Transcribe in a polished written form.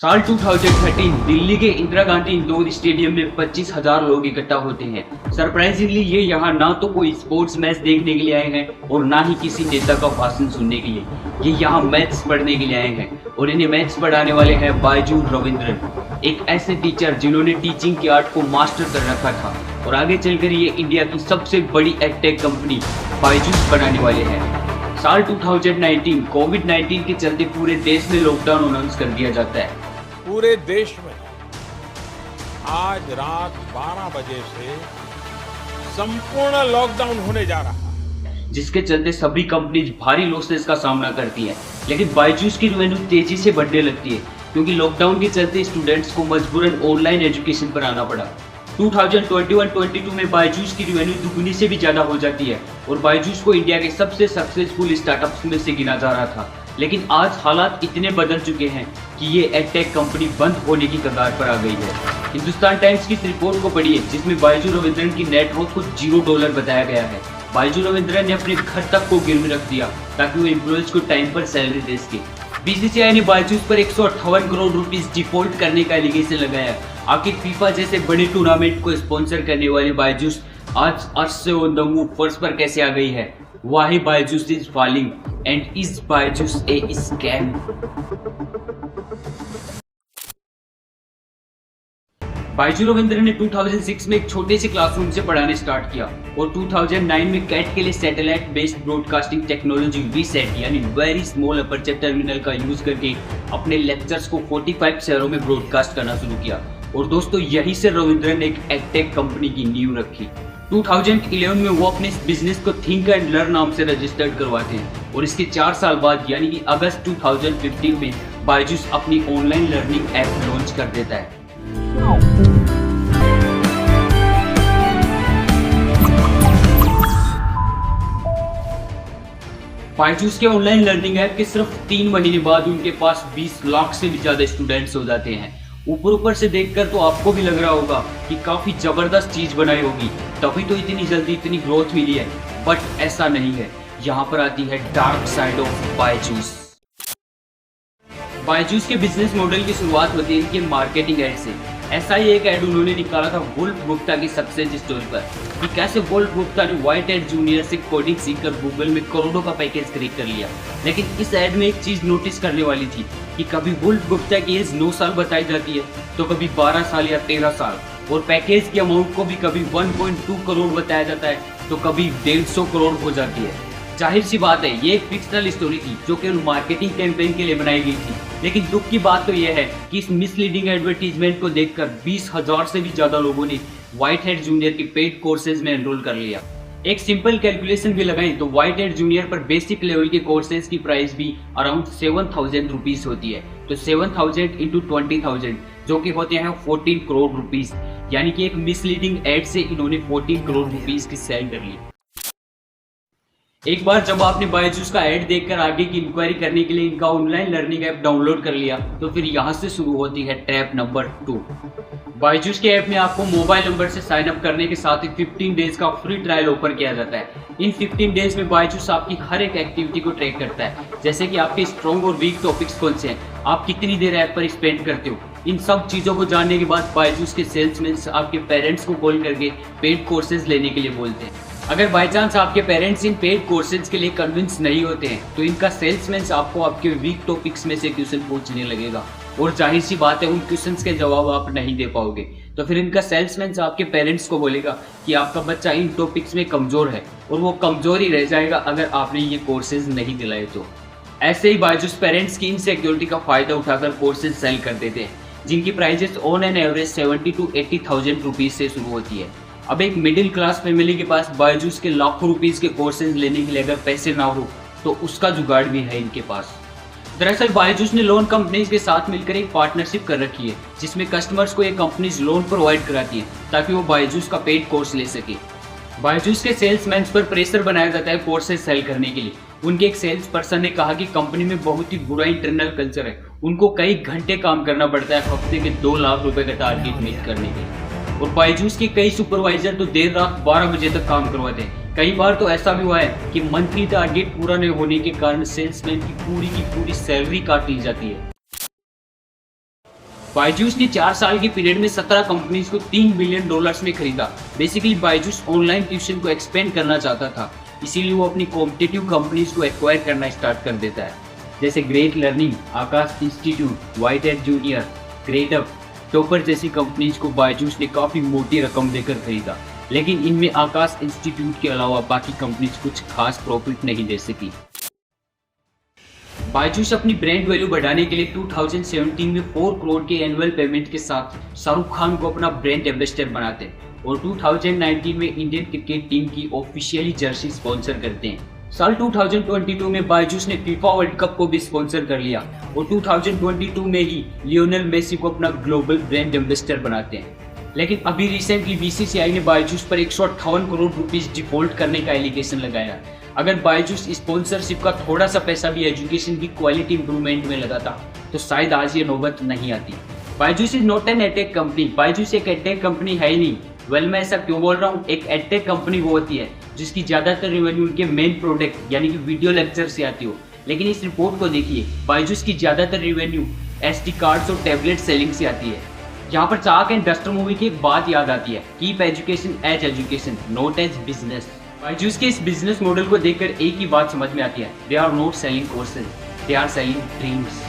साल 2013 दिल्ली के Indira Gandhi indoor stadium में 25,000 लोग इकट्ठा होते हैं। सरप्राइजिंगली ये यहाँ ना तो कोई स्पोर्ट्स मैच देखने के लिए आए हैं और ना ही किसी नेता का भाषण सुनने के लिए। ये यहाँ मैथ्स पढ़ने के लिए आए हैं और इन्हें मैथ्स पढ़ाने वाले हैं बायजू रविंद्रन, एक ऐसे टीचर जिन्होंने टीचिंग की आर्ट को मास्टर कर रखा था और आगे चलकर ये इंडिया की सबसे बड़ी एडटेक कंपनी बायजूस बनाने वाले हैं। साल 2019 कोविड-19 के चलते पूरे देश में लॉकडाउन अनाउंस कर दिया जाता है। पूरे देश में आज रात 12 बजे से संपूर्ण लॉकडाउन होने जा रहा है, जिसके चलते सभी कंपनीज भारी लॉसेस का सामना करती हैं। लेकिन बायजूस की रेवेन्यू तेजी से बढ़ने लगती है क्योंकि लॉकडाउन के चलते स्टूडेंट्स को मजबूरन ऑनलाइन एजुकेशन पर आना पड़ा। 2021-22 में बायजूस की रेवेन्यू दुगनी से भी ज्यादा हो जाती है और बायजूस को इंडिया के सबसे सक्सेसफुल स्टार्टअप्स में से गिना जा रहा था। लेकिन आज हालात इतने बदल चुके हैं कि ये एडटेक कंपनी बंद होने की कगार पर आ गई है। हिंदुस्तान टाइम्स की इस रिपोर्ट को पढ़िए जिसमें बायजू रविंद्रन की नेट वर्थ को $0 बताया गया है। बायजू रविंद्रन ने अपने घर तक को गिरवी रख दिया ताकि वो एम्प्लॉयज को टाइम पर सैलरी दे सके। बीसीसीआई ने बायजूस पर 158 करोड़ रुपीस डिफॉल्ट करने का एलिगेशन लगाया। आखिर फीफा जैसे बड़े टूर्नामेंट को स्पॉन्सर करने वाली बायजूस आज अर्श से ऑन द मूव फर्श पर कैसे आ गई है? Why Byju's is falling and is Byju's a scam? Byju Raveendran ने 2006 में एक छोटे से क्लासरूम से पढ़ाने स्टार्ट किया और 2009 में कैट के लिए satellite based broadcasting technology VSAT यानी वेरी स्मॉल अपर्चर टर्मिनल का यूज करके अपने लेक्चर्स को 45 शहरों में ब्रॉडकास्ट करना शुरू किया। और दोस्तों यही से रविंद्रन ने एक एडटेक कंपनी की नींव रखी। 2011 में वो अपने इस बिजनेस को थिंक एंड लर्न नाम से रजिस्टर्ड करवाते हैं और इसके 4 साल बाद यानी कि अगस्त 2015 में बायजूस अपनी ऑनलाइन लर्निंग ऐप लॉन्च कर देता है। बायजूस के ऑनलाइन लर्निंग ऐप के सिर्फ 3 महीने बाद उनके पास 20 लाख से भी ज्यादा स्टूडेंट्स हो जाते हैं। ऊपर से देखकर तो आपको भी लग रहा होगा कि काफी जबरदस्त चीज बनाई होगी, तभी तो इतनी जल्दी इतनी ग्रोथ मिली है, बट ऐसा नहीं है। यहाँ पर आती है dark side of Byju's. Byju's के बिजनेस मॉडल की शुरुआत होती है इनके मार्केटिंग एड से। ऐसा ही एक एड उन्होंने निकाला था वुल्फ गुप्ता की सक्सेस स्टोरी पर कि कैसे वुल्फ गुप्ता ने व्हाइट हैट जूनियर से कोडिंग सीखकर गूगल में करोड़ों का पैकेज खरीद कर लिया। लेकिन इस एड में एक चीज नोटिस करने वाली थी कि कभी वुल्फ गुप्ता की एज 9 साल बताई जाती है तो कभी 12 साल या 13 साल और पैकेज की अमाउंट को भी कभी 1.2 करोड़ बताया जाता है तो कभी 150 करोड़ हो जाती है। जाहिर सी बात है ये एक फिक्शनल स्टोरी थी जो केवल मार्केटिंग कैंपेन के लिए बनाई गई थी। लेकिन दुख की बात तो यह है कि इस मिसलीडिंग एडवर्टीजमेंट को देखकर 20,000 से भी ज्यादा लोगों ने व्हाइट हैट जूनियर के पेड कोर्सेज में एनरोल कर लिया। एक सिंपल कैलकुलेशन भी लगाएं तो व्हाइट हैट जूनियर पर बेसिक लेवल के कोर्सेज की प्राइस भी अराउंड 7,000 रुपीज होती है। तो 7,000 इंटू 20,000 जो कि होते हैं 14 करोड़ रुपीज, यानी कि एक मिसलीडिंग एड से इन्होंने 14 करोड़ रुपीज की सेल कर ली। एक बार जब आपने बायजूस का ऐड देखकर आगे की इंक्वायरी करने के लिए इनका ऑनलाइन लर्निंग ऐप डाउनलोड कर लिया तो फिर यहाँ से शुरू होती है ट्रैप नंबर 2। बायजूस के ऐप में आपको मोबाइल नंबर से साइन अप करने के साथ ही 15 डेज का फ्री ट्रायल ऑफर किया जाता है। इन 15 डेज में बायजूस आपकी हर एक एक्टिविटी को ट्रैक करता है, जैसे कि आपके स्ट्रॉन्ग और वीक टॉपिक्स कौन से हैं, आप कितनी देर ऐप पर स्पेंड करते हो। इन सब चीजों को जानने के बाद बायजूस के सेल्समैन आपके पेरेंट्स को कॉल करके पेड कोर्सेज लेने के लिए बोलते हैं। अगर बाय चांस आपके पेरेंट्स इन पेड कोर्सेज के लिए कन्विंस नहीं होते हैं तो इनका सेल्समैन आपको आपके वीक टॉपिक्स में से क्वेश्चन पूछने लगेगा और जाहिर सी बात है उन क्वेश्चंस के जवाब आप नहीं दे पाओगे। तो फिर इनका सेल्समैन आपके पेरेंट्स को बोलेगा कि आपका बच्चा इन टॉपिक्स में कमजोर है और वो कमजोर ही रह जाएगा अगर आपने ये कोर्सेज नहीं दिलाए तो। ऐसे ही बायजूस पेरेंट्स की इनसिक्योरिटी का फायदा उठाकर कोर्सेज सेल कर देते हैं जिनकी prices on an average 70,000 to 80,000 rupees से शुरू होती है। अब एक मिडिल क्लास फैमिली के पास बायजूस के लाखों रुपीस के कोर्सेज लेने के लिए अगर पैसे ना हो तो उसका जुगाड़ भी है इनके पास। दरअसल बायजूस ने लोन कंपनीज के साथ मिलकर एक पार्टनरशिप कर रखी है जिसमें कस्टमर्स को ये कंपनीज लोन प्रोवाइड कराती हैं ताकि वो बायजूस का पेड कोर्स ले सके। बायजूस के सेल्समैन पर प्रेशर बनाया जाता है कोर्सेज सेल करने के लिए। उनके एक सेल्स पर्सन ने कहा कि कंपनी में बहुत ही बुरा इंटरनल कल्चर है, उनको कई घंटे काम करना पड़ता है हफ्ते के 2 लाख रुपए का टारगेट मीट करने के लिए। और बायजूस के कई सुपरवाइजर तो देर रात 12 बजे तक काम करवाते हैं। कई बार तो ऐसा भी हुआ है कि मंथली टारगेट पूरा नहीं होने के कारण सेल्समैन की पूरी सैलरी काट ली जाती है। बायजूस ने 4 साल के पीरियड में 17 कंपनीज को $3 बिलियन में खरीदा। बेसिकली बायजूस ऑनलाइन ट्यूशन को एक्सपेंड करना चाहता था, इसीलिए वो अपनी कॉम्पिटिटिव कंपनीज को एक्वायर करना स्टार्ट कर देता है, जैसे Great Learning, Aakash Institute, White Hat Junior, Gradeup, Toppr जैसी कंपनीज को बायजूस ने काफी मोटी रकम देकर खरीदा। लेकिन इनमें आकाश इंस्टीट्यूट के अलावा बाकी कंपनीज कुछ खास प्रॉफिट नहीं दे सकी। बायजूस अपनी ब्रांड वैल्यू बढ़ाने के लिए 2017 में 4 करोड़ के एनुअल पेमेंट के साथ शाहरुख खान को अपना ब्रांड एम्बेसडर बनाते हैं और 2019 में इंडियन क्रिकेट टीम की ऑफिशियली जर्सी स्पॉन्सर करते हैं। साल 2022 में बायजूस ने फीफा वर्ल्ड कप को भी स्पॉन्सर कर लिया और 2022 में ही लियोनेल मेसी को अपना ग्लोबल ब्रांड एम्बेसडर बनाते हैं। लेकिन अभी रिसेंटली बीसीसीआई ने बायजूस पर 158 करोड़ रुपीस डिफॉल्ट करने का एलिगेशन लगाया। अगर बायजूस स्पॉन्सरशिप का थोड़ा सा पैसा भी एजुकेशन की क्वालिटी इंप्रूवमेंट में लगाता तो शायद आज ये नौबत नहीं आती। Byju's is not an edtech company. Byju's एक एडटेक कंपनी है ही नहीं। मैं ऐसा क्यों बोल रहा हूँ? एक एडटेक कंपनी वो होती है जिसकी ज्यादातर रेवेन्यू उनके मेन प्रोडक्ट यानी कि वीडियो लेक्चर से आती हो। लेकिन इस रिपोर्ट को देखिए, बायजूस की ज्यादातर रेवेन्यू एसडी कार्ड्स और टैबलेट सेलिंग से आती है। यहाँ पर चाक एंड डस्टर मूवी की एक बात याद आती है, keep education as education not as business. Byju's के इस बिजनेस मॉडल को देखकर एक ही बात समझ में आती है, they are not selling courses, they are selling dreams.